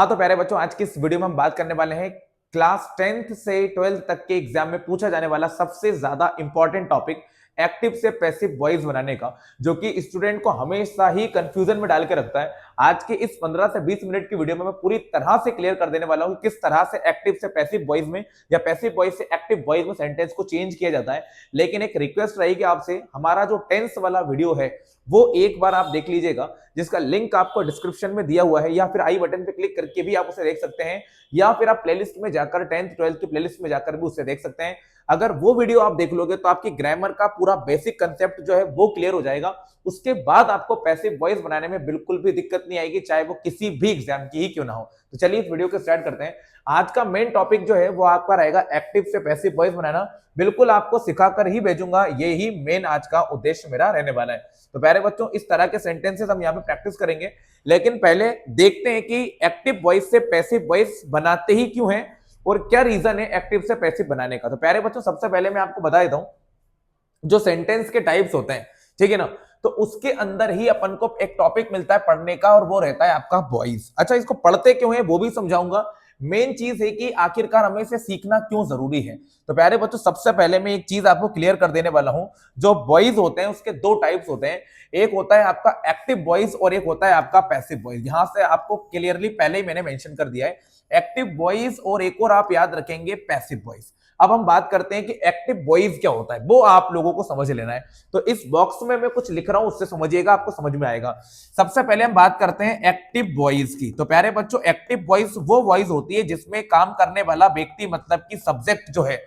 हाँ तो प्यारे बच्चों, आज की इस वीडियो में हम बात करने वाले हैं क्लास 10th से 12th तक के एग्जाम में पूछा जाने वाला सबसे ज्यादा इंपॉर्टेंट टॉपिक एक्टिव से पैसिव वॉइस बनाने का, जो कि स्टूडेंट को हमेशा ही कंफ्यूजन में डाल के रखता है। आज के इस 15 से 20 मिनट की वीडियो में मैं पूरी तरह से क्लियर कर देने वाला हूं कि किस तरह से एक्टिव से पैसिव वॉइस में या पैसिव वॉइस से एक्टिव वॉइस में सेंटेंस को चेंज किया जाता है। लेकिन एक रिक्वेस्ट रहेगी आपसे, हमारा जो टेंस वाला वीडियो है वो एक बार आप देख लीजिएगा, जिसका लिंक आपको डिस्क्रिप्शन में दिया हुआ है, या फिर आई बटन पे क्लिक करके भी आप उसे देख सकते हैं, या फिर आप प्लेलिस्ट में जाकर 10th 12th की प्लेलिस्ट में जाकर भी उसे देख सकते हैं। अगर वो वीडियो आप देख लोगे तो आपकी ग्रामर का पूरा बेसिक कंसेप्ट जो है वो क्लियर हो जाएगा। उसके बाद आपको पैसिव वॉइस बनाने में बिल्कुल भी दिक्कत नहीं आएगी, चाहे वो किसी भी एग्जाम की ही क्यों ना हो। तो चलिए इस वीडियो को स्टार्ट करते हैं। आज का मेन टॉपिक जो है वो आपका रहेगा एक्टिव से पैसिव वॉइस बनाना। बिल्कुल आपको सिखाकर ही भेजूंगा, यही मेन आज का उद्देश्य मेरा रहने वाला है। तो प्यारे बच्चों, इस तरह के सेंटेंसेस हम यहाँ पे प्रैक्टिस करेंगे, लेकिन पहले देखते हैं कि एक्टिव वॉइस से पैसिव वॉइस बनाते ही क्यों हैं और क्या रीजन है एक्टिव से पैसिव बनाने का। तो प्यारे बच्चों, सबसे पहले मैं आपको बता देता हूं जो सेंटेंस के टाइप्स होते हैं, ठीक है ना, तो उसके अंदर ही अपन को एक टॉपिक मिलता है पढ़ने का, और वो रहता है आपका वॉइस। अच्छा, इसको पढ़ते क्यों है वो भी समझाऊंगा। मेन चीज है कि आखिरकार हमें इसे सीखना क्यों जरूरी है। तो प्यारे बच्चों, सबसे पहले मैं एक चीज आपको क्लियर कर देने वाला हूं। जो वॉइस होते हैं उसके दो टाइप्स होते हैं, एक होता है आपका एक्टिव वॉइस और एक होता है आपका पैसिव वॉइस। यहां से आपको क्लियरली पहले ही मैंने मेंशन कर दिया है एक्टिव वॉइस, और एक और आप याद रखेंगे पैसिव वॉइस। अब हम बात करते हैं कि एक्टिव वॉइस क्या होता है, वो आप लोगों को समझ लेना है। तो इस बॉक्स में मैं कुछ लिख रहा हूं, उससे समझिएगा, आपको समझ में आएगा। सबसे पहले हम बात करते हैं एक्टिव वॉइस की। तो प्यारे बच्चों, एक्टिव वॉइस वो वॉइस होती है जिसमें काम करने वाला व्यक्ति, मतलब कि सब्जेक्ट जो है,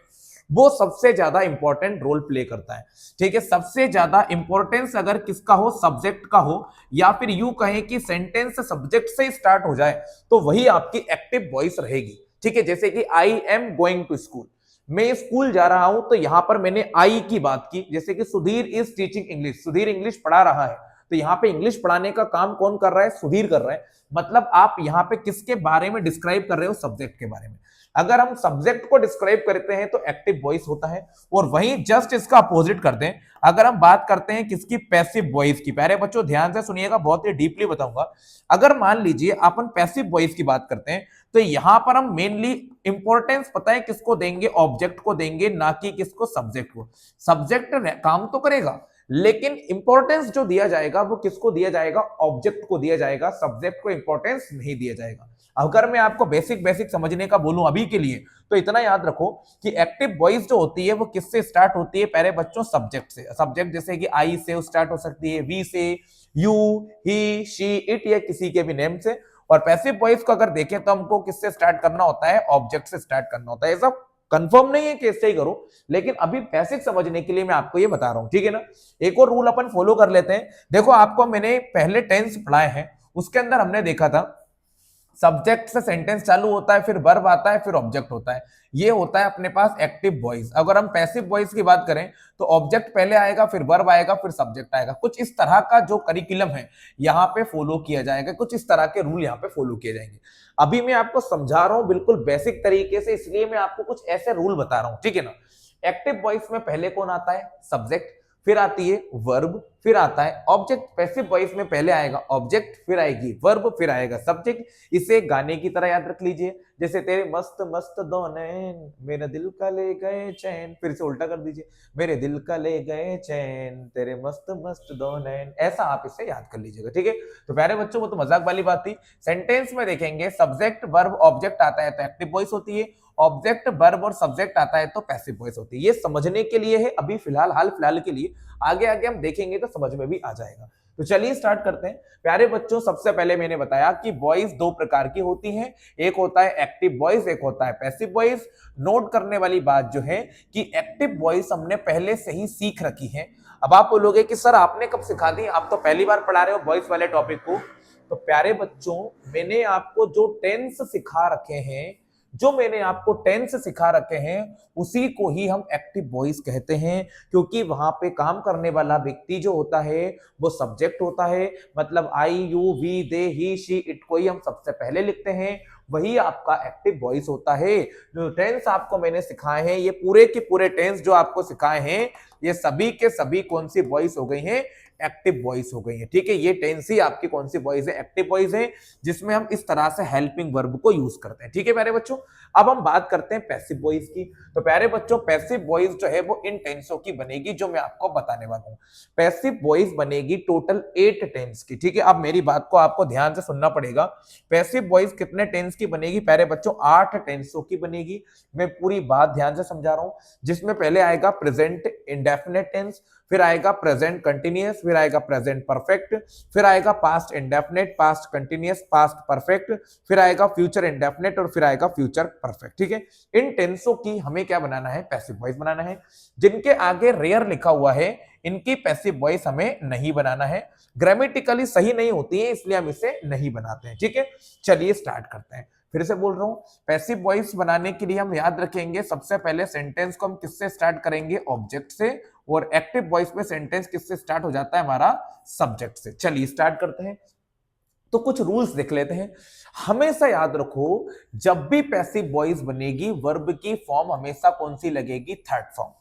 वो सबसे ज्यादा इंपॉर्टेंट रोल प्ले करता है। ठीक है, सबसे ज्यादा इंपॉर्टेंस अगर किसका हो, सब्जेक्ट का हो, या फिर यूं कहें कि सेंटेंस सब्जेक्ट से स्टार्ट हो जाए, तो वही आपकी एक्टिव वॉइस रहेगी। ठीक है, जैसे कि I am going to school, मैं स्कूल जा रहा हूं, तो यहां पर मैंने आई की बात की। जैसे कि Sudhir is teaching English, Sudhir English पढ़ा रहा है, तो यहां पे इंग्लिश पढ़ाने का काम कौन कर रहा है, सुधीर कर रहा है। मतलब आप यहां पे किसके बारे में डिस्क्राइब कर रहे हो, सब्जेक्ट के बारे में। अगर हम सब्जेक्ट को डिस्क्राइब करते हैं तो एक्टिव वॉइस होता है, और वहीं जस्ट इसका अपोजिट करते हैं अगर हम बात करते हैं किसकी, पैसिव वॉइस की। प्यारे बच्चों ध्यान से सुनिएगा, बहुत ही डीपली बताऊंगा। अगर मान लीजिए अपन पैसिव वॉइस की बात करते हैं, तो यहां पर हम मेनली इंपॉर्टेंस पता है किसको देंगे, ऑब्जेक्ट को देंगे, ना कि किसको, सब्जेक्ट को। सब्जेक्ट काम तो करेगा, लेकिन इंपॉर्टेंस जो दिया जाएगा वो किसको दिया जाएगा, ऑब्जेक्ट को दिया जाएगा, सब्जेक्ट को इंपॉर्टेंस नहीं दिया जाएगा। अगर मैं आपको बेसिक बेसिक समझने का बोलूं अभी के लिए, तो इतना याद रखो कि एक्टिव वॉइस जो होती है वो किससे स्टार्ट होती है, पहले बच्चों सब्जेक्ट से। सब्जेक्ट जैसे कि आई से स्टार्ट हो सकती है, वी से, यू, ही, शी, इट, या किसी के भी नेम से। और पैसिव वॉइस को अगर देखें तो हमको किससे स्टार्ट करना होता है, ऑब्जेक्ट से स्टार्ट करना होता है। ऐसा कंफर्म नहीं है कि ऐसे ही करो, लेकिन अभी बेसिक समझने के लिए मैं आपको ये बता रहा हूं, ठीक है ना। एक और रूल अपन फॉलो कर लेते हैं। देखो, आपको मैंने पहले टेंस पढ़ाए हैं, उसके अंदर हमने देखा था सब्जेक्ट से सेंटेंस चालू होता है, फिर वर्ब आता है, फिर ऑब्जेक्ट होता है। ये होता है अपने पास एक्टिव वॉइस। अगर हम पैसिव वॉइस की बात करें तो ऑब्जेक्ट पहले आएगा, फिर वर्ब आएगा, फिर सब्जेक्ट आएगा। कुछ इस तरह का जो करिकुलम है यहाँ पे फॉलो किया जाएगा, कुछ इस तरह के रूल यहाँ पे फॉलो किए जाएंगे। अभी मैं आपको समझा रहा हूं बिल्कुल बेसिक तरीके से, इसलिए मैं आपको कुछ ऐसे रूल बता रहा हूं, ठीक है ना। एक्टिव वॉइस में पहले कौन आता है, सब्जेक्ट, फिर आती है वर्ब, फिर आता है ऑब्जेक्ट। पैसिव वॉइस में पहले आएगा ऑब्जेक्ट, फिर आएगी वर्ब, फिर आएगा सब्जेक्ट। इसे गाने की तरह याद रख लीजिए, जैसे तेरे मस्त मस्त दो नैन, मेरा दिल का ले गए चैन। फिर से उल्टा कर दीजिए, मेरे दिल का ले गए चैन, तेरे मस्त मस्त दो नैन। ऐसा आप इसे याद कर लीजिएगा, ठीक है। तो प्यारे बच्चों, वो तो मजाक वाली बात थी। सेंटेंस में देखेंगे सब्जेक्ट वर्ब ऑब्जेक्ट आता है तो एक्टिव वॉइस होती है, ऑब्जेक्ट वर्ब और सब्जेक्ट आता है तो पैसिव वॉइस होती है। ये समझने के लिए है अभी फिलहाल, हाल फिलहाल के लिए। आगे आगे हम देखेंगे तो समझ में भी आ जाएगा। तो चलिए स्टार्ट करते हैं। प्यारे बच्चों, सबसे पहले मैंने बताया कि वॉइस दो प्रकार की होती है, एक होता है एक्टिव वॉइस, एक होता है पैसिव वॉइस। नोट करने वाली बात जो है कि एक्टिव वॉइस हमने पहले से ही सीख रखी है। अब आप बोलोगे कि सर आपने कब सिखा दी, आप तो पहली बार पढ़ा रहे हो वॉइस वाले टॉपिक को। तो प्यारे बच्चों, मैंने आपको जो टेंस सिखा रखे हैं, जो मैंने आपको टेंस सिखा रखे हैं, उसी को ही हम एक्टिव वॉइस कहते हैं, क्योंकि वहां पे काम करने वाला व्यक्ति जो होता है वो सब्जेक्ट होता है। मतलब I, you, we, they, he, she, it को ही हम सबसे पहले लिखते हैं, वही आपका एक्टिव वॉइस होता है। जो टेंस आपको मैंने सिखाए हैं, ये पूरे के पूरे टेंस जो आपको सिखाए हैं, ये सभी के सभी कौन सी वॉइस हो गई हैं? एक्टिव वॉइस हो गई है। ठीक है, ये टेंस ही आपकी कौन सी वॉइस है? एक्टिव वॉइस है, जिसमें हम इस तरह से हेल्पिंग वर्ब को यूज करते हैं। ठीक है प्यारे बच्चों, अब हम बात करते हैं पैसिव वॉइस की। तो प्यारे बच्चों, पैसिव वॉइस जो है वो इन टेंसों की बनेगी जो मैं आपको बताने वाला हूं। पैसिव वॉइस बनेगी टोटल 8 टेंस की। ठीक है, अब मेरी बात को आपको ध्यान से सुनना पड़ेगा। पैसिव वॉइस कितने टेंस की बनेगी प्यारे बच्चों? 8 टेंसों की बनेगी। मैं पूरी बात ध्यान से समझा रहा हूं, जिसमें पहले आएगा प्रेजेंट इंडेफिनिट टेंस, फिर आएगा प्रेजेंट कंटिन्यूअस, फिर आएगा प्रेजेंट परफेक्ट, फिर आएगा past indefinite, past continuous, past perfect, फिर आएगा फ्यूचर इंडेफिनिट और फिर आएगा फ्यूचर परफेक्ट। ठीक है, इन टेंसों की हमें क्या बनाना है? पैसिव वॉइस बनाना है। जिनके आगे रेयर लिखा हुआ है, इनकी पैसिव वॉइस हमें नहीं बनाना है। ग्रामेटिकली सही नहीं होती है, इसलिए हम इसे नहीं बनाते हैं। ठीक है, चलिए स्टार्ट करते हैं। फिर से बोल रहा हूं, पैसिव वॉइस बनाने के लिए हम याद रखेंगे, सबसे पहले सेंटेंस को हम किससे स्टार्ट करेंगे? ऑब्जेक्ट से। और एक्टिव वॉइस में सेंटेंस किससे स्टार्ट हो जाता है? हमारा सब्जेक्ट से। चलिए स्टार्ट करते हैं। तो कुछ रूल्स देख लेते हैं। हमेशा याद रखो, जब भी पैसिव वॉइस बनेगी, वर्ब की फॉर्म हमेशा कौन सी लगेगी? Third form.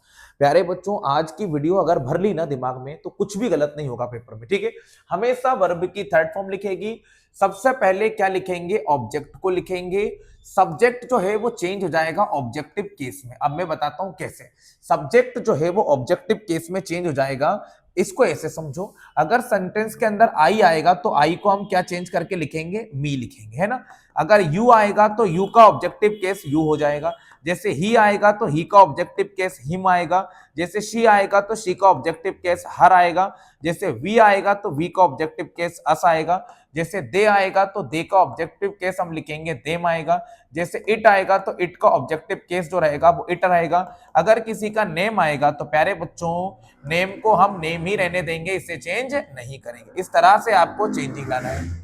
प्यारे बच्चों, आज की वीडियो अगर भर ली ना दिमाग में, तो कुछ भी गलत नहीं होगा पेपर में। ठीक है, हमेशा वर्ब की थर्ड फॉर्म लिखेगी। सबसे पहले क्या लिखेंगे? ऑब्जेक्ट को लिखेंगे। सब्जेक्ट जो है वो चेंज हो जाएगा ऑब्जेक्टिव केस में। अब मैं बताता हूं कैसे। सब्जेक्ट जो है वो ऑब्जेक्टिव केस में चेंज हो जाएगा। इसको ऐसे समझो, अगर सेंटेंस के अंदर आई आएगा तो आई को हम क्या चेंज करके लिखेंगे? मी लिखेंगे, है ना। अगर यू आएगा तो यू का ऑब्जेक्टिव केस यू हो जाएगा। जैसे ही आएगा तो ही का ऑब्जेक्टिव केस हिम आएगा। जैसे शी आएगा तो शी का ऑब्जेक्टिव केस हर आएगा। जैसे वी आएगा तो वी का ऑब्जेक्टिव केस अस आएगा। जैसे दे आएगा तो दे का ऑब्जेक्टिव केस हम लिखेंगे देम आएगा। जैसे इट आएगा तो इट का ऑब्जेक्टिव केस जो रहेगा वो इट रहेगा। अगर किसी का नेम आएगा तो प्यारे बच्चों, नेम को हम नेम ही रहने देंगे, इसे चेंज नहीं करेंगे। इस तरह से आपको चेंजिंग लाना है।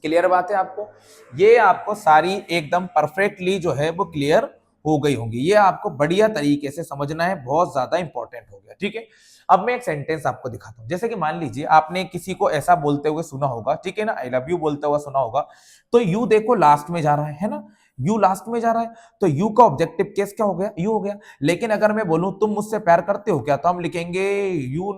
क्लियर बात है आपको? ये आपको सारी एकदम परफेक्टली जो है वो क्लियर हो गई होंगी। ये आपको बढ़िया तरीके से समझना है, बहुत ज्यादा इंपॉर्टेंट हो गया। ठीक है, अब मैं एक सेंटेंस आपको दिखाता हूं। जैसे कि मान लीजिए आपने किसी को ऐसा बोलते हुए सुना होगा, ठीक है ना, आई लव यू बोलते हुए सुना होगा। तो यू देखो लास्ट में जा रहा है ना, यू लास्ट में जा रहा है, तो यू का ऑब्जेक्टिव केस क्या हो गया? यू हो गया। लेकिन अगर मैं बोलूं तुम मुझसे प्यार करते हो क्या, तो हम लिखेंगे यू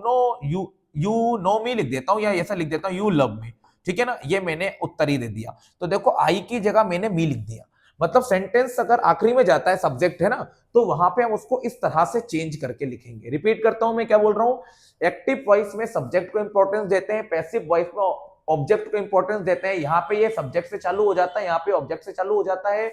नो मी लिख देता हूं, या ऐसा लिख देता हूं यू लव मी। ठीक है ना, ये मैंने उत्तर ही दे दिया। तो देखो आई की जगह मैंने मी लिख दिया। मतलब सेंटेंस अगर आखिरी में जाता है, सब्जेक्ट है ना, तो वहां पे हम उसको इस तरह से चेंज करके लिखेंगे। रिपीट करता हूं, मैं क्या बोल रहा हूं। एक्टिव वॉइस में सब्जेक्ट को इंपॉर्टेंस देते हैं, पैसिव वॉइस में ऑब्जेक्ट को इंपॉर्टेंस देते हैं। यहाँ पे ये सब्जेक्ट से चालू हो जाता है, यहाँ पे ऑब्जेक्ट से चालू हो जाता है।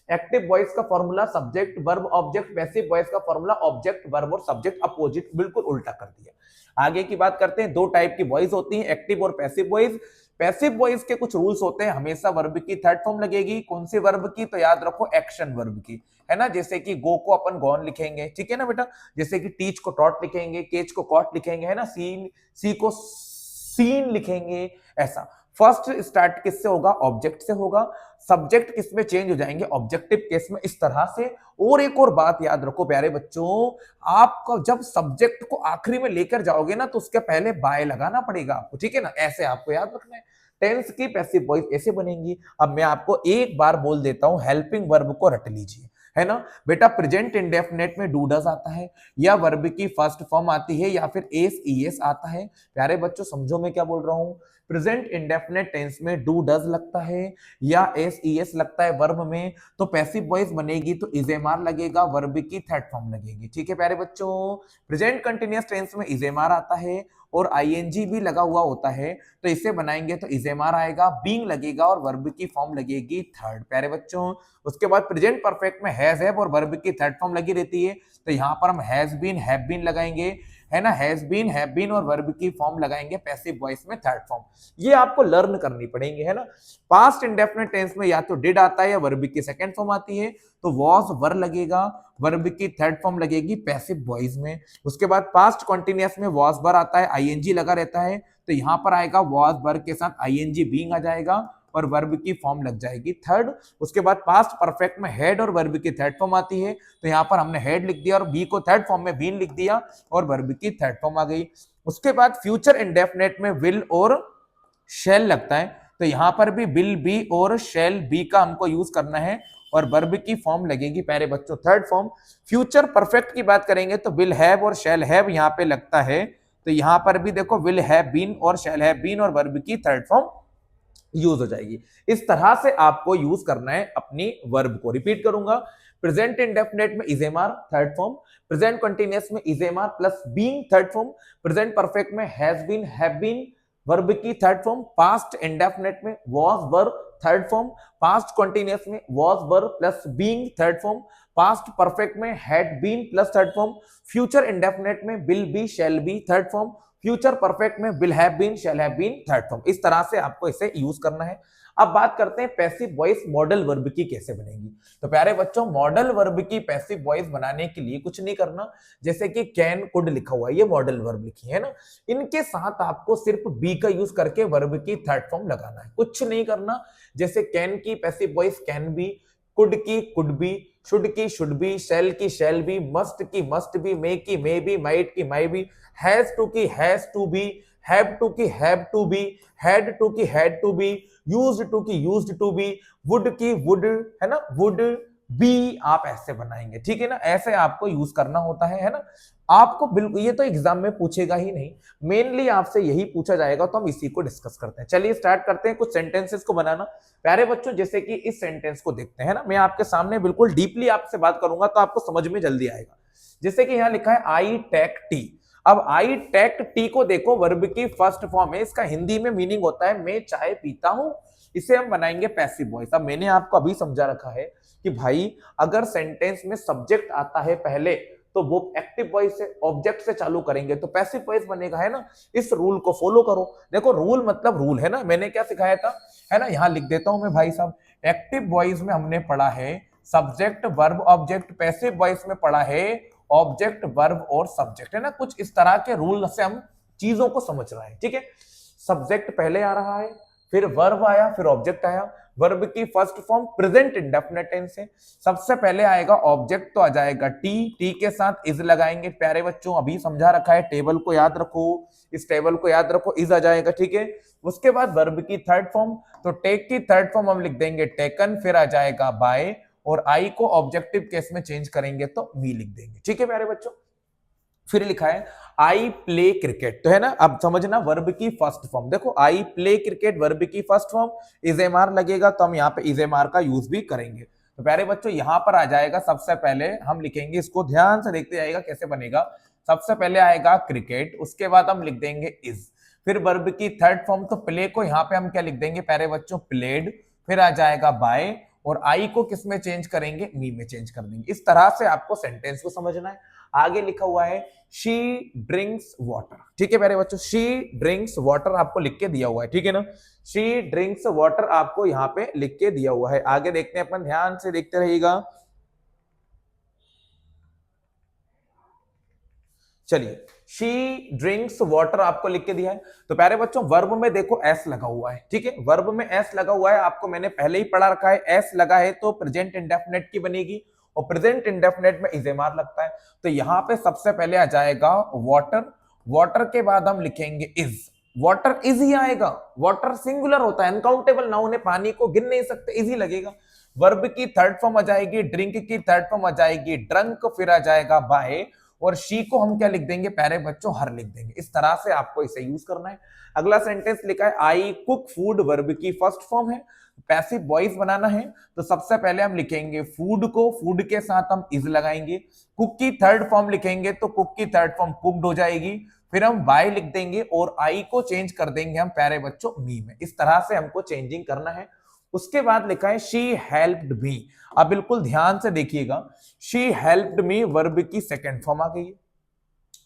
एक्टिव वॉइस का formula subject verb object, passive voice का फॉर्मूला ऑब्जेक्ट वर्ब और सब्जेक्ट, अपोजिट बिल्कुल उल्टा कर दिया। आगे की बात करते हैं। दो टाइप की वॉइस होती है, एक्टिव और पैसिव वॉइस। पैसिव वॉइस के कुछ रूल्स होते हैं, हमेशा वर्ब की थर्ड फॉर्म लगेगी। कौन सी वर्ब की? तो याद रखो एक्शन वर्ब की, है ना। जैसे कि गो को अपन गॉन लिखेंगे, ठीक है ना बेटा। जैसे कि टीच को टॉट लिखेंगे, केच को कॉट लिखेंगे, है ना। सीन सी को सीन लिखेंगे, ऐसा। फर्स्ट स्टार्ट किससे होगा? ऑब्जेक्ट से होगा। सब्जेक्ट किस में चेंज हो जाएंगे? ऑब्जेक्टिव केस में, इस तरह से। और एक और बात याद रखो प्यारे बच्चों, आपको जब सब्जेक्ट को आखिरी में लेकर जाओगे ना, तो उसके पहले बाय लगाना पड़ेगा आपको, ठीक है ना। ऐसे आपको याद रखना है। टेंस की पैसिव वॉइस ऐसे बनेंगी। अब मैं आपको एक बार बोल देता हूं, हेल्पिंग वर्ब को रट लीजिए, है ना बेटा। प्रेजेंट इंडेफिनिट में डू डज आता है, या वर्ब की फर्स्ट फॉर्म आती है, या फिर एस ई एस आता है। प्यारे बच्चों समझो मैं क्या बोल रहा हूं। प्रेजेंट इंडेफिनिट टेंस में डू डज लगता है या एस ई एस लगता है वर्ब में, तो पैसिव वॉइस बनेगी तो इजेमार लगेगा, वर्ब की थर्ड फॉर्म लगेगी। ठीक है प्यारे बच्चों। प्रेजेंट कंटिन्यूअस टेंस में इजेमार आता है और आईएनजी भी लगा हुआ होता है, तो इसे बनाएंगे तो इजेमार आएगा, बीइंग लगेगा और वर्ब की फॉर्म लगेगी थर्ड। प्यारे बच्चों, उसके बाद प्रेजेंट परफेक्ट में हैज हैव और वर्ब की थर्ड फॉर्म लगी रहती है, तो यहाँ पर हम हैज बीन हैव बीन लगाएंगे, है ना। हैज बीन हैव बीन और वर्ब की फॉर्म लगाएंगे पैसिव वॉइस में थर्ड फॉर्म। ये आपको लर्न करनी पड़ेंगे, है ना। पास्ट इंडेफिनिट टेंस में या तो डिड आता है या वर्ब की सेकंड फॉर्म आती है, तो वॉज वर लगेगा, वर्ब की थर्ड फॉर्म लगेगी पैसिव वॉइस में। उसके बाद पास्ट कॉन्टिन्यूअस में वॉज वर आता है, आईएनजी लगा रहता है, तो यहां पर आएगा वॉज वर के साथ आईएनजी बीइंग आ जाएगा और वर्ब की फॉर्म लग जाएगी थर्ड। उसके बाद पास्ट परफेक्ट में हेड और वर्ब की थर्ड फॉर्म आती है, तो यहां पर हमने हेड लिख दिया और बी को थर्ड फॉर्म में बीन लिख दिया और वर्ब की थर्ड फॉर्म आ गई। उसके बाद फ्यूचर इंडेफिनिट में विल और शैल लगता है, तो यहां पर भी विल बी और शैल बी का हमको यूज करना है और वर्ब की फॉर्म लगेगी प्यारे बच्चों थर्ड फॉर्म। फ्यूचर परफेक्ट की बात करेंगे तो विल हैव और शैल हैव यहां पे लगता है, तो यहां पर भी देखो विल हैव बीन और शैल हैव बीन और वर्ब की थर्ड फॉर्म यूज हो जाएगी। इस तरह से आपको यूज करना है अपनी वर्ब को। रिपीट करूंगा, प्रेजेंट इंडेफिनिट में is am are third form, present continuous में is am are plus being third form, present perfect में has been have been verb की थर्ड फॉर्म, पास्ट इंडेफिनिट में was were third form, past continuous में was were plus being third form, past perfect में had been plus third form, future indefinite में will be shall be third form, future perfect में will have been shall have been third form. इस तरह से आपको इसे use करना है। अब बात करते हैं पैसिव वॉइस मॉडल वर्ब की कैसे बनेगी। तो प्यारे बच्चों मॉडल वर्ब की पैसिव वॉइस बनाने के लिए कुछ नहीं करना, जैसे कि कैन कुड लिखा हुआ है, ये मॉडल वर्ब लिखी है ना, इनके साथ आपको सिर्फ बी का यूज करके वर्ब की थर्ड फॉर्म लगाना है, कुछ नहीं करना। जैसे कैन की passive voice can be, could की कुड बी, शुड की शुड बी, शैल की शैल बी, मस्ट की मस्ट बी, मे की मे बी, माइट की माई बी, हैज टू की has to be, have to की have to be, had to की had to be, used to की used to be, would की would, है ना, वुड बी आप ऐसे बनाएंगे, ठीक है ना, ऐसे आपको यूज करना होता है ना। आपको बिल्कुल, ये तो एग्जाम में पूछेगा ही नहीं, मेनली आपसे यही पूछा जाएगा, तो हम इसी को डिस्कस करते हैं। चलिए स्टार्ट करते हैं कुछ सेंटेंसेस को बनाना। प्यारे बच्चों जैसे कि इस सेंटेंस को देखते हैं ना, मैं आपके सामने बिल्कुल डीपली आपसे बात करूंगा तो आपको समझ में जल्दी आएगा। जैसे कि यहां लिखा है आई टेक टी। अब आई टेक टी को देखो, वर्ब की फर्स्ट फॉर्म है, इसका हिंदी में मीनिंग होता है मैं चाय पीता हूं। इसे हम बनाएंगे पैसिव वॉइस। अब मैंने आपको अभी समझा रखा है कि भाई अगर सेंटेंस में सब्जेक्ट आता है पहले तो वो एक्टिव वॉइस से ऑब्जेक्ट से चालू करेंगे तो पैसिव वॉइस बनेगा, है ना। इस रूल को फॉलो करो। देखो रूल मतलब रूल है ना, मैंने क्या सिखाया था, है ना, यहां लिख देता हूं मैं भाई साहब। एक्टिव वॉइस में हमने पढ़ा है subject verb object, passive voice में पढ़ा है ऑब्जेक्ट वर्ब और सब्जेक्ट, है ना। कुछ इस तरह के रूल से हम चीजों को समझ रहे हैं, ठीक है। सब्जेक्ट पहले आ रहा है, फिर वर्ब आया, फिर ऑब्जेक्ट आया। वर्ब की first form present indefinite tense है, सबसे पहले आएगा ऑब्जेक्ट, तो आ जाएगा टी, टी के साथ इज लगाएंगे। प्यारे बच्चों अभी समझा रखा है, टेबल को याद रखो, इस टेबल को याद रखो, इज आ जाएगा, ठीक है। उसके बाद वर्ब की थर्ड फॉर्म, तो टेक की थर्ड फॉर्म हम लिख देंगे टेकन, फिर आ जाएगा बाय, और आई को ऑब्जेक्टिव केस में चेंज करेंगे तो मी लिख देंगे, ठीक है प्यारे बच्चों। फिर लिखा है आई प्ले क्रिकेट, तो है ना, अब समझना वर्ब की फर्स्ट फॉर्म। देखो आई प्ले क्रिकेट वर्ब की first form, is am are लगेगा तो हम यहाँ पे इज एम आर का यूज भी करेंगे। तो प्यारे बच्चों यहां पर आ जाएगा, सबसे पहले हम लिखेंगे, इसको ध्यान से देखते जाएगा कैसे बनेगा। सबसे पहले आएगा क्रिकेट, उसके बाद हम लिख देंगे इज, फिर वर्ब की थर्ड फॉर्म, तो प्ले को यहाँ पे हम क्या लिख देंगे प्यारे बच्चों, प्लेड, फिर आ जाएगा बाय, और आई को किस में चेंज करेंगे, मी में चेंज कर देंगे। इस तरह से आपको सेंटेंस को समझना है। आगे लिखा हुआ है शी ड्रिंक्स वाटर, ठीक है प्यारे बच्चों, शी ड्रिंक्स वाटर आपको लिख के दिया हुआ है, ठीक है ना। शी ड्रिंक्स वाटर आपको यहाँ पे लिख के दिया हुआ है। आगे देखते हैं अपन, ध्यान से देखते रहिएगा। चलिए शी ड्रिंक्स वाटर आपको लिख के दिया है। तो प्यारे बच्चों वर्ब में देखो एस लगा हुआ है, ठीक है, वर्ब में एस लगा हुआ है, आपको मैंने पहले ही पढ़ा रखा है। एस लगा है तो प्रेजेंट इंडेफिनिट की बनेगी, और प्रेजेंट इंडेफिनिट में इज एम आर लगता है। तो यहाँ पे सबसे पहले आ जाएगा वाटर, वाटर के बाद हम लिखेंगे इज, वाटर इज ही आएगा। वाटर सिंगुलर होता है, अनकाउंटेबल नाउन है, पानी को गिन नहीं सकते, इज ही लगेगा। वर्ब की थर्ड फॉर्म आ जाएगी ड्रिंक, की थर्ड फॉर्म आ जाएगी ड्रंक, फिर आ जाएगा बाय, और शी को हम क्या लिख देंगे प्यारे बच्चों, हर लिख देंगे। इस तरह से आपको इसे यूज करना है। अगला सेंटेंस लिखा है आई कुक फूड, वर्ब की फर्स्ट फॉर्म है, पैसिव वॉइस बनाना है। तो सबसे पहले हम लिखेंगे फूड को, फूड के साथ हम इज लगाएंगे। कुक की थर्ड फॉर्म लिखेंगे तो कुक की थर्ड फॉर्म कुक्ड हो जाएगी, फिर हम बाय लिख देंगे और आई को चेंज कर देंगे हम प्यारे बच्चों मी में। इस तरह से हमको चेंजिंग करना है। उसके बाद लिखा है शी हेल्प्ड मी। अब बिल्कुल ध्यान से देखिएगा, शी हेल्प्ड मी वर्ब की सेकंड फॉर्म आ गई है।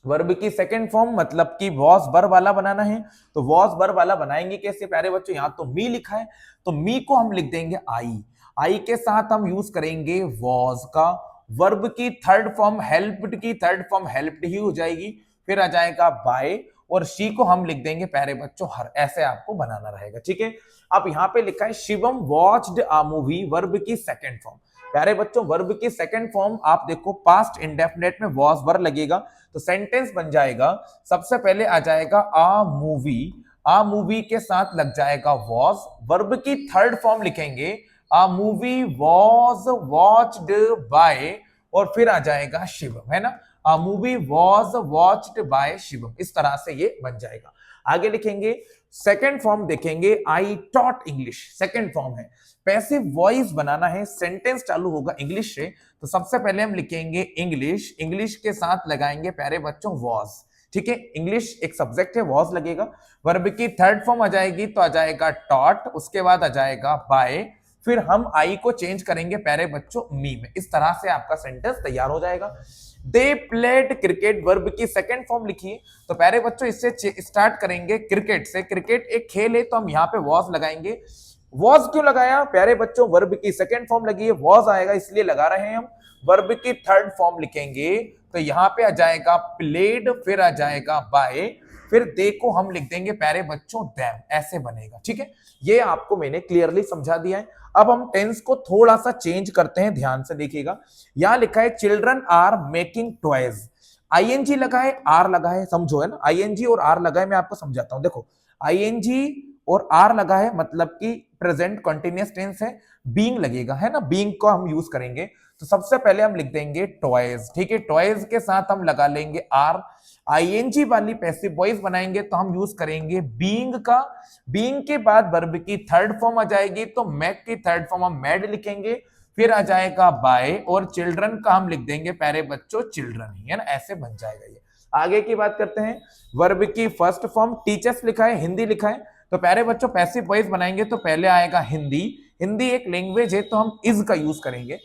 वर्ब की सेकंड फॉर्म मतलब कि वॉज वर्ब वाला बनाना है, तो वॉज वर्ब वाला बनाएंगे कैसे प्यारे बच्चों, यहां तो मी लिखा है तो मी को हम लिख देंगे आई, आई के साथ हम यूज करेंगे वॉज का। वर्ब की थर्ड फॉर्म हेल्प्ड की थर्ड फॉर्म हेल्प्ड ही हो जाएगी, फिर आ जाएगा बाय, और शी को हम लिख देंगे प्यारे बच्चों हर। ऐसे आपको बनाना रहेगा, ठीक है। अब यहाँ पे लिखा है Shivam watched a movie, verb की सेकंड फॉर्म। प्यारे बच्चों वर्ब की सेकंड फॉर्म आप देखो पास्ट इंडेफिनिट में वॉज वर्ब लगेगा, तो सेंटेंस बन जाएगा। सबसे पहले आ जाएगा अ मूवी, आ मूवी के साथ लग जाएगा वॉज, वर्ब की थर्ड फॉर्म लिखेंगे a movie was watched by, और फिर आ जाएगा शिवम, है ना, a movie was watched by Shivam, इस तरह से ये बन जाएगा। आगे लिखेंगे सेकेंड फॉर्म, देखेंगे I taught English, second form है, पैसिव वॉइस बनाना है, सेंटेंस चालू होगा इंग्लिश से, तो सबसे पहले हम लिखेंगे इंग्लिश, इंग्लिश के साथ लगाएंगे प्यारे बच्चों वॉज, ठीक है, इंग्लिश एक सब्जेक्ट है, वॉज लगेगा, वर्ब की थर्ड फॉर्म आ जाएगी तो आ जाएगा टॉट, उसके बाद आ जाएगा बाय, फिर हम आई को चेंज करेंगे प्यारे बच्चों मी में, इस तरह से आपका सेंटेंस तैयार हो जाएगा। दे प्लेड क्रिकेट, वर्ब की सेकंड फॉर्म लिखिए, तो प्यारे बच्चों इससे स्टार्ट करेंगे क्रिकेट से, क्रिकेट एक खेल है तो हम यहाँ पे वॉज लगाएंगे। वॉज क्यों लगाया प्यारे बच्चों, वर्ब की सेकंड फॉर्म लगी है, वॉज आएगा इसलिए लगा रहे हैं हम। वर्ब की थर्ड फॉर्म लिखेंगे तो यहाँ पे आ जाएगा प्लेड, फिर आ जाएगा बाय, फिर दे को हम लिख देंगे प्यारे बच्चों देम, ऐसे बनेगा, ठीक है, ये आपको मैंने क्लियरली समझा दिया है। अब हम टेंस को थोड़ा सा चेंज करते हैं, ध्यान से देखिएगा, यहां लिखा है children are making toys, ING लगा है आर लगा है, समझो, है ना, आईएनजी और आर लगा है, मैं आपको समझाता हूं, देखो आईएनजी और आर लगा है मतलब कि प्रेजेंट कंटिन्यूअस टेंस है, बीइंग लगेगा, है ना, बीइंग को हम यूज करेंगे, तो सबसे पहले हम लिख देंगे टॉयज, ठीक है, टॉयज के साथ हम लगा लेंगे आर, आईएनजी वाली पैसिव वॉइस बनाएंगे तो हम यूज करेंगे बीइंग का, बीइंग के बाद वर्ब की थर्ड फॉर्म आ जाएगी तो मैक की थर्ड फॉर्म हम मैड लिखेंगे, फिर आ जाएगा बाय, और चिल्ड्रन का हम लिख देंगे प्यारे बच्चों चिल्ड्रन ही, है ना, ऐसे बन जाएगा ये। आगे की बात करते हैं, वर्ब की फर्स्ट फॉर्म टीचर्स लिखा है, हिंदी लिखा है, तो प्यारे बच्चों पैसिव वॉइस बनाएंगे तो पहले आएगा हिंदी, हिंदी एक लैंग्वेज है तो हम इज का यूज करेंगे,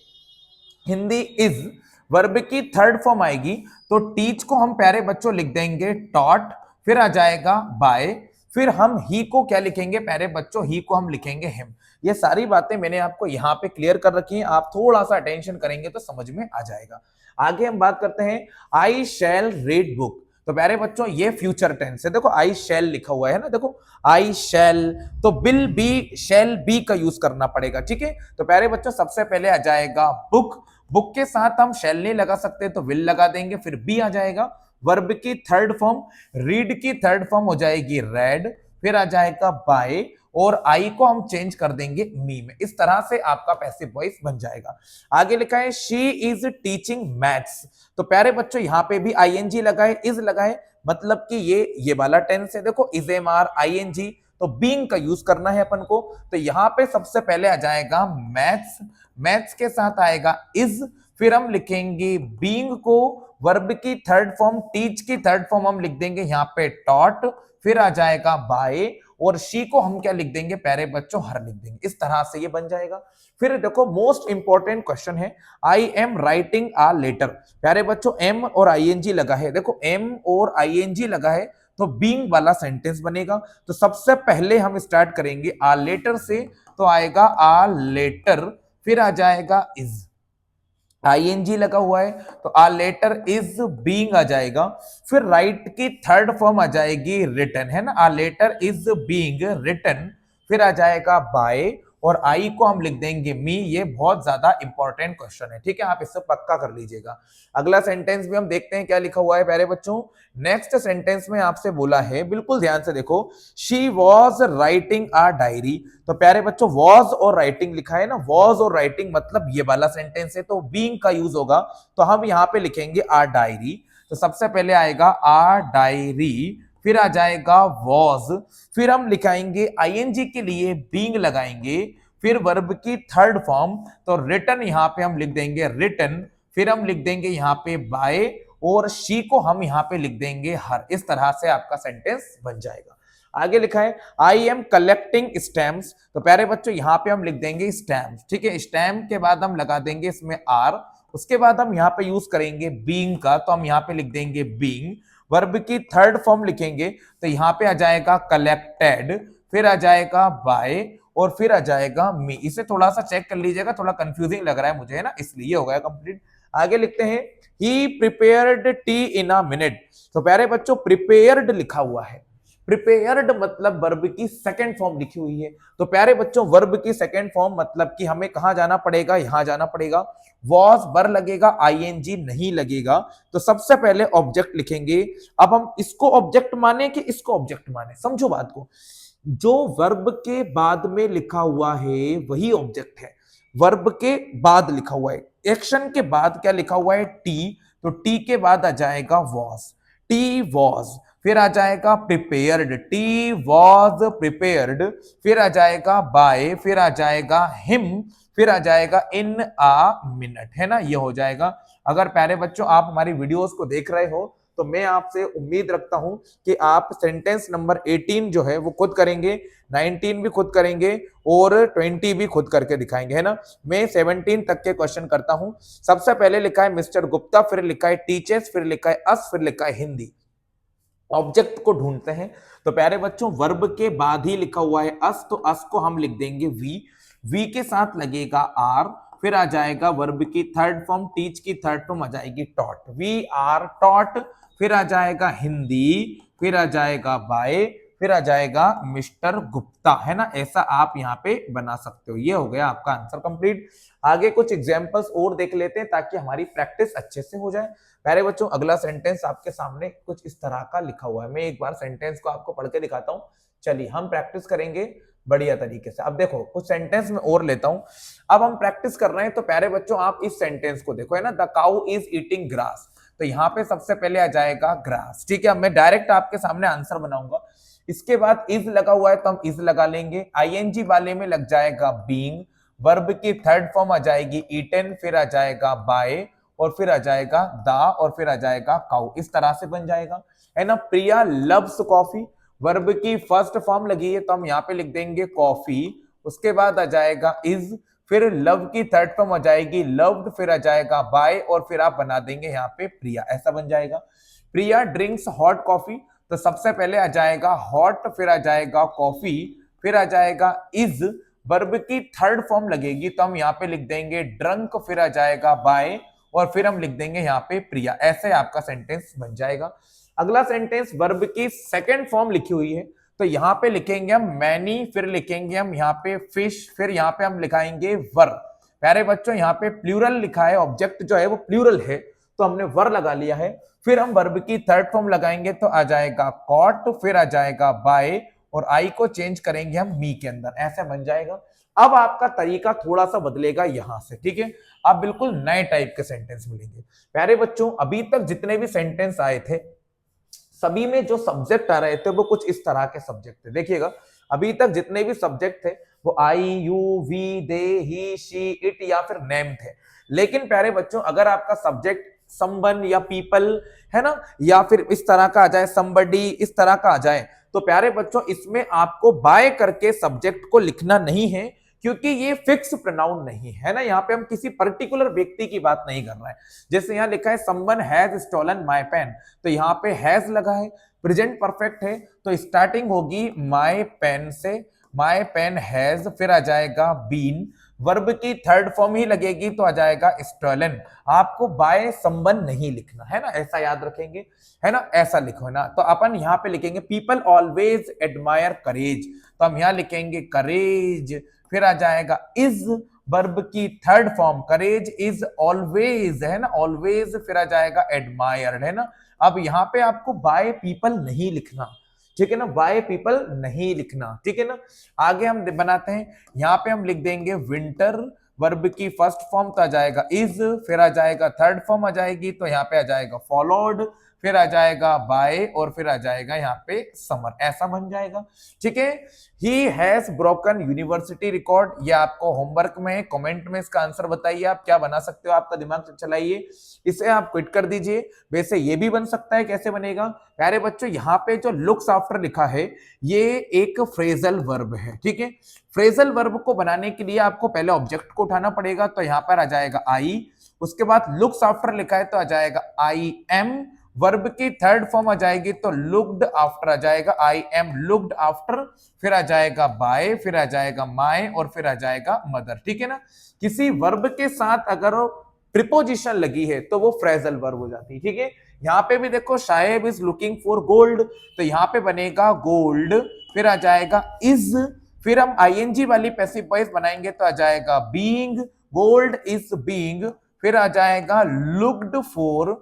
हिंदी इज, वर्ब की थर्ड फॉर्म आएगी तो टीच को हम प्यारे बच्चों लिख देंगे टॉट, फिर आ जाएगा बाय, फिर हम ही को क्या लिखेंगे प्यारे बच्चों, ही को हम लिखेंगे हिम। ये सारी बातें मैंने आपको यहाँ पे क्लियर कर रखी हैं, आप थोड़ा सा अटेंशन करेंगे तो समझ में आ जाएगा। आगे हम बात करते हैं आई शैल रीड बुक, तो प्यारे बच्चों ये फ्यूचर टेंस है, देखो आई शैल लिखा हुआ है ना, देखो आई शैल, तो विल बी शैल बी का यूज करना पड़ेगा, ठीक है, तो प्यारे बच्चों सबसे पहले आ जाएगा बुक, बुक के साथ हम शैल नहीं लगा सकते तो विल लगा देंगे, फिर बी आ जाएगा, वर्ब की थर्ड फॉर्म, रीड की थर्ड फॉर्म हो जाएगी रेड, फिर आ जाएगा बाय, और आई को हम चेंज कर देंगे मी में, इस तरह से आपका पैसिव वॉइस बन जाएगा। आगे लिखा है शी इज टीचिंग मैथ्स, तो प्यारे बच्चों यहाँ पे भी आईएनजी लगाए, इज लगाए, मतलब कि ये वाला टेंस है, देखो इज एम आर आईएनजी, तो बीइंग का यूज करना है अपन को, तो यहाँ पे सबसे पहले आ जाएगा मैथ्स, मैथ्स के साथ आएगा इज, फिर हम लिखेंगे बीइंग को, वर्ब की थर्ड फॉर्म टीच की थर्ड फॉर्म हम लिख देंगे यहाँ पे टॉट, फिर आ जाएगा बाय, और शी को हम क्या लिख देंगे प्यारे बच्चों हर लिख देंगे, इस तरह से ये बन जाएगा। फिर देखो मोस्ट इंपॉर्टेंट क्वेश्चन है, I am writing a letter, प्यारे बच्चों एम और आईएनजी लगा है, देखो एम और आईएनजी लगा है तो बीइंग वाला सेंटेंस बनेगा, तो सबसे पहले हम स्टार्ट करेंगे आ लेटर से, तो आएगा आ लेटर, फिर आ जाएगा इज, आईएनजी लगा हुआ है तो आ लेटर इज बीइंग आ जाएगा, फिर राइट की थर्ड फॉर्म आ जाएगी रिटन, है ना, a letter is being written, फिर आ जाएगा बाय, और आई को हम लिख देंगे मी, ये बहुत ज्यादा इंपॉर्टेंट क्वेश्चन है, ठीक है, आप इससे पक्का कर लीजिएगा। अगला सेंटेंस भी हम देखते हैं क्या लिखा हुआ है प्यारे बच्चों, नेक्स्ट सेंटेंस में आपसे बोला है, बिल्कुल ध्यान से देखो, she was writing a diary, तो प्यारे बच्चों वॉज और राइटिंग लिखा है ना, वॉज और राइटिंग मतलब ये वाला सेंटेंस है तो बीइंग का यूज होगा, तो हम यहाँ पे लिखेंगे आ डायरी, तो सबसे पहले आएगा आ डायरी, फिर आ जाएगा वॉज, फिर हम लिखाएंगे आईएनजी के लिए बीइंग लगाएंगे, फिर वर्ब की थर्ड फॉर्म, तो रिटन यहाँ पे हम लिख देंगे रिटन, फिर हम लिख देंगे यहाँ पे बाय, और शी को हम यहाँ पे लिख देंगे हर, इस तरह से आपका सेंटेंस बन जाएगा। आगे लिखा है आई एम कलेक्टिंग स्टैम्प्स, तो प्यारे बच्चों यहाँ पे हम लिख देंगे स्टैम्प्स, ठीक है, स्टैम्प के बाद हम लगा देंगे इसमें आर, उसके बाद हम यहाँ पे यूज करेंगे बीइंग का, तो हम यहाँ पे लिख देंगे बीइंग, वर्ब की थर्ड फॉर्म लिखेंगे तो यहाँ पे आ जाएगा कलेक्टेड, फिर आ जाएगा बाय, और फिर आ जाएगा मी, इसे थोड़ा सा चेक कर लीजिएगा, थोड़ा कंफ्यूजिंग लग रहा है मुझे, है ना, इसलिए हो गया कंप्लीट। आगे लिखते हैं he prepared tea in a minute, तो प्यारे बच्चों प्रिपेयर्ड लिखा हुआ है, प्रिपेयर्ड मतलब वर्ब की सेकंड फॉर्म लिखी हुई है। तो प्यारे बच्चों वर्ब की सेकंड फॉर्म मतलब कि हमें कहां जाना पड़ेगा, यहां जाना पड़ेगा। वॉज वर लगेगा, आईएनजी नहीं लगेगा। तो सबसे पहले ऑब्जेक्ट लिखेंगे। अब हम इसको ऑब्जेक्ट माने कि इसको ऑब्जेक्ट माने, समझो बात को। जो वर्ब के बाद में लिखा हुआ है वही ऑब्जेक्ट है। वर्ब के बाद लिखा हुआ है, एक्शन के बाद क्या लिखा हुआ है, टी। तो टी के बाद आ जाएगा वॉज, टी वॉज। फिर आ जाएगा प्रिपेयर्ड, टी वॉज प्रिपेयर्ड। फिर आ जाएगा बाय, फिर आ जाएगा हिम, फिर आ जाएगा इन आ मिनट, है ना, ये हो जाएगा। अगर प्यारे बच्चों आप हमारी वीडियोस को देख रहे हो तो मैं आपसे उम्मीद रखता हूं कि आप सेंटेंस नंबर 18 जो है वो खुद करेंगे, 19 भी खुद करेंगे और 20 भी खुद करके दिखाएंगे, है ना। मैं 17 तक के क्वेश्चन करता हूं। सबसे पहले लिखा है मिस्टर गुप्ता, फिर लिखा है टीचर्स, फिर लिखा है अस, फिर लिखा है हिंदी। ऑब्जेक्ट को ढूंढते हैं। तो प्यारे बच्चों वर्ब के बाद ही लिखा हुआ है अस, तो अस को हम लिख देंगे वी, वी के साथ लगेगा आर। फिर आ जाएगा वर्ब की थर्ड फॉर्म, टीच की थर्ड फॉर्म आ जाएगी टॉट, वी आर टॉट। फिर आ जाएगा हिंदी, फिर आ जाएगा बाय, फिर आ जाएगा मिस्टर गुप्ता, है ना। ऐसा आप यहाँ पे बना सकते हो। ये हो गया आपका आंसर कंप्लीट। आगे कुछ एग्जांपल्स और देख लेते हैं ताकि हमारी प्रैक्टिस अच्छे से हो जाए। प्यारे बच्चों अगला सेंटेंस आपके सामने कुछ इस तरह का लिखा हुआ है। मैं एक बार सेंटेंस को आपको पढ़ के दिखाता हूं। चलिए हम प्रैक्टिस करेंगे बढ़िया तरीके से। अब देखो कुछ सेंटेंस में और लेता हूं। अब हम प्रैक्टिस कर रहे हैं तो प्यारे बच्चों आप इस सेंटेंस को देखो, है ना, the cow is eating grass. तो यहाँ पे सबसे पहले आ जाएगा ग्रास, ठीक है। मैं डायरेक्ट आपके सामने आंसर बनाऊंगा। इसके बाद इज लगा हुआ है तो हम इज लगा लेंगे। आईएनजी वाले में लग जाएगा बीइंग। वर्ब की थर्ड फॉर्म आ जाएगी ईटन, फिर आ जाएगा बाय और फिर आ जाएगा दा और फिर आ जाएगा काउ। इस तरह से बन जाएगा, है ना। प्रिया लव्स कॉफी, वर्ब की फर्स्ट फॉर्म लगी है तो हम यहाँ पे लिख देंगे कॉफी। उसके बाद आ जाएगा इज, फिर लव की थर्ड फॉर्म आ जाएगी लव्ड, फिर आ जाएगा बाय और फिर आप बना देंगे यहाँ पे प्रिया, ऐसा बन जाएगा। प्रिया ड्रिंक्स हॉट कॉफी, तो सबसे पहले आ जाएगा हॉट, फिर आ जाएगा कॉफी, फिर आ जाएगा इज। वर्ब की थर्ड फॉर्म लगेगी तो हम यहाँ पे लिख देंगे ड्रंक, फिर आ जाएगा बाय और फिर हम लिख देंगे यहाँ पे प्रिया। ऐसे आपका सेंटेंस बन जाएगा। अगला सेंटेंस वर्ब की सेकंड फॉर्म लिखी हुई है तो यहाँ पे लिखेंगे हम मैनी, फिर लिखेंगे हम यहाँ पे फिश, फिर यहाँ पे हम लिखाएंगे वर। प्यारे बच्चों यहाँ पे प्लूरल लिखा है, ऑब्जेक्ट जो है वो प्लूरल है तो हमने वर लगा लिया है। फिर हम वर्ब की थर्ड फॉर्म लगाएंगे तो आ जाएगा कॉट, फिर आ जाएगा बाय और आई को चेंज करेंगे हम मी के अंदर, ऐसा बन जाएगा। अब आपका तरीका थोड़ा सा बदलेगा यहां से, ठीक है। आप बिल्कुल नए टाइप के सेंटेंस मिलेंगे। प्यारे बच्चों अभी तक जितने भी सेंटेंस आए थे सभी में जो सब्जेक्ट आ रहे थे वो कुछ इस तरह के सब्जेक्ट थे। देखिएगा अभी तक जितने भी सब्जेक्ट थे वो I, you, we, they, he, she, it या फिर नेम थे। लेकिन प्यारे बच्चों अगर आपका सब्जेक्ट समवन या पीपल है ना, या फिर इस तरह का आ जाए समबडी, इस तरह का आ जाए तो प्यारे बच्चों इसमें आपको बाय करके सब्जेक्ट को लिखना नहीं है, क्योंकि ये फिक्स प्रोनाउन नहीं है ना। यहाँ पे हम किसी पर्टिकुलर व्यक्ति की बात नहीं कर रहे हैं। जैसे यहाँ लिखा है someone has stolen my pen, तो यहाँ पे हैज लगा है, प्रेजेंट परफेक्ट है तो स्टार्टिंग होगी माय पेन से, माय पेन हैज, फिर आ जाएगा बीन। वर्ब की थर्ड फॉर्म ही लगेगी तो आ जाएगा स्टोलन। आपको बाय समवन नहीं लिखना है ना, ऐसा याद रखेंगे, है ना, ऐसा लिखो ना। तो अपन यहाँ पे लिखेंगे पीपल ऑलवेज एडमायर करेज, तो हम यहाँ लिखेंगे करेज। फिर आ जाएगा इज, वर्ब की third form courage is always, है ना, ऑलवेज। फिर आ जाएगा एडमायर्ड, है ना। अब यहाँ पे आपको बाय पीपल नहीं लिखना, ठीक है ना, बाय पीपल नहीं लिखना, ठीक है ना। आगे हम बनाते हैं, यहाँ पे हम लिख देंगे विंटर। वर्ब की फर्स्ट फॉर्म तो आ जाएगा इज, फिर आ जाएगा थर्ड फॉर्म आ जाएगी तो यहाँ पे आ जाएगा फॉलोड, फिर आ जाएगा बाय और फिर आ जाएगा यहाँ पे समर, ऐसा बन जाएगा, ठीक है। He has broken university record, ये आपको होमवर्क में कमेंट में इसका आंसर बताइए आप क्या बना सकते हो, आपका दिमाग चलाइए, इसे आप क्विट कर दीजिए। वैसे ये भी बन सकता है, कैसे बनेगा प्यारे बच्चों, यहाँ पे जो लुक्स आफ्टर लिखा है ये एक फ्रेजल वर्ब है, ठीक है। फ्रेजल वर्ब को बनाने के लिए आपको पहले ऑब्जेक्ट को उठाना पड़ेगा तो यहाँ पर आ जाएगा आई, उसके बाद लुक्स आफ्टर लिखा है तो आ जाएगा आई एम। वर्ब की थर्ड फॉर्म आ जाएगी तो लुक्ड आफ्टर आ जाएगा आई एम लुक्ड आफ्टर, फिर आ जाएगा बाय, फिर आ जाएगा माय और फिर आ जाएगा मदर, ठीक है ना। किसी वर्ब के साथ अगर प्रिपोजिशन लगी है तो वो फ्रेजल वर्ब हो जाती है, ठीक है। यहाँ पे भी देखो साहेब इज लुकिंग फॉर गोल्ड, तो यहाँ पे बनेगा गोल्ड, फिर आ जाएगा इज, फिर हम आईएनजी वाली पैसिव वॉइस बनाएंगे तो आ जाएगा बीइंग, गोल्ड इज बीइंग, फिर आ जाएगा लुक्ड फॉर,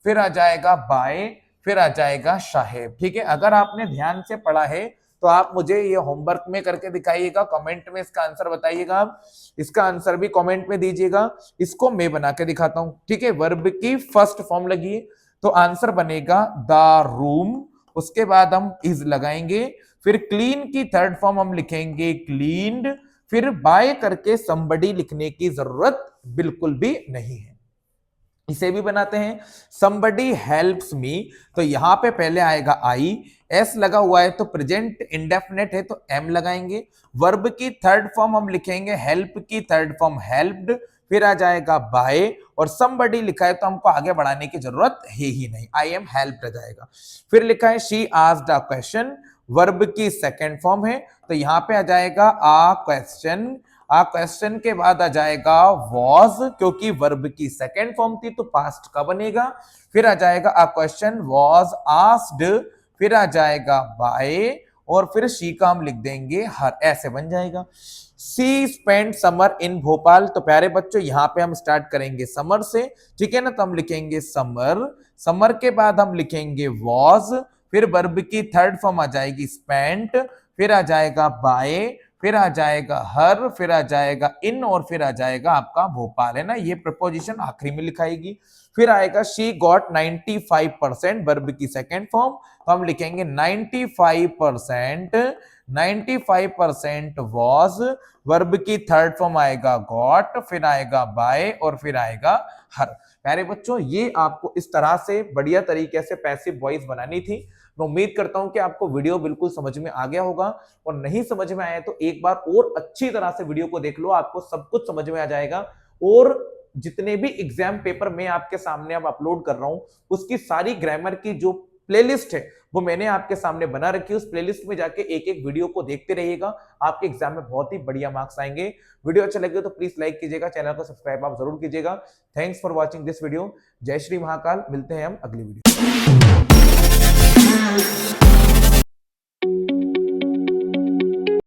फिर आ जाएगा बाय, फिर आ जाएगा साहेब। ठीक है, अगर आपने ध्यान से पढ़ा है तो आप मुझे ये होमवर्क में करके दिखाइएगा, कमेंट में इसका आंसर बताइएगा, आप इसका आंसर भी कमेंट में दीजिएगा। इसको मैं बना के दिखाता हूं। ठीक है, वर्ब की फर्स्ट फॉर्म लगी तो आंसर बनेगा द रूम, उसके बाद हम इज लगाएंगे, फिर क्लीन की थर्ड फॉर्म हम लिखेंगे क्लीन्ड, फिर बाय करके somebody लिखने की जरूरत बिल्कुल भी नहीं है। इसे भी बनाते हैं, somebody helps me, तो यहां पे पहले आएगा आई, एस लगा हुआ है तो प्रेजेंट इंडेफिनेट है तो एम लगाएंगे, वर्ब की थर्ड फॉर्म हम लिखेंगे हेल्प की थर्ड फॉर्म हेल्प्ड, फिर आ जाएगा बाय, और somebody लिखा है तो हमको आगे बढ़ाने की जरूरत है ही नहीं, आई एम हेल्प्ड आ जाएगा। फिर लिखा है she asked a question, verb की सेकेंड फॉर्म है तो यहां पे आ जाएगा आ क्वेश्चन, आ क्वेश्चन के बाद आ जाएगा वॉज, क्योंकि वर्ब की सेकेंड फॉर्म थी तो पास्ट का बनेगा, फिर आ जाएगा आ क्वेश्चन वॉज आस्क्ड, फिर आ जाएगा बाय, और फिर शी का हम लिख देंगे हर, ऐसे बन जाएगा। सी स्पेंड समर इन भोपाल, तो प्यारे बच्चों यहां पे हम स्टार्ट करेंगे समर से, ठीक है ना, तो हम लिखेंगे समर, समर के बाद हम लिखेंगे वॉज, फिर वर्ब की थर्ड फॉर्म आ जाएगी स्पेंट, फिर आ जाएगा बाय, फिर आ जाएगा हर, फिर आ जाएगा इन, और फिर आ जाएगा आपका भोपाल, है ना, ये प्रपोजिशन आखिरी में लिखाएगी। फिर आएगा शी गॉट 95%, वर्ब की सेकेंड फॉर्म, तो हम लिखेंगे 95%, 95% वॉज, वर्ब की थर्ड फॉर्म आएगा गॉट, फिर आएगा बाय, और फिर आएगा हर। प्यारे बच्चों ये आपको इस तरह से बढ़िया तरीके से पैसिव वॉइस बनानी थी। मैं उम्मीद करता हूं कि आपको वीडियो बिल्कुल समझ में आ गया होगा, और नहीं समझ में आया तो एक बार और अच्छी तरह से वीडियो को देख लो, आपको सब कुछ समझ में आ जाएगा। और जितने भी एग्जाम पेपर मैं आपके सामने अब अपलोड कर रहा हूं उसकी सारी ग्रामर की जो प्लेलिस्ट है वो मैंने आपके सामने बना रखी है, उस प्लेलिस्ट में जाके एक एक वीडियो को देखते रहिएगा, आपके एग्जाम में बहुत ही बढ़िया मार्क्स आएंगे। वीडियो अच्छा लगे तो प्लीज लाइक कीजिएगा, चैनल को सब्सक्राइब आप जरूर कीजिएगा। Thanks for watching this video. जय श्री महाकाल, मिलते हैं हम अगली वीडियो।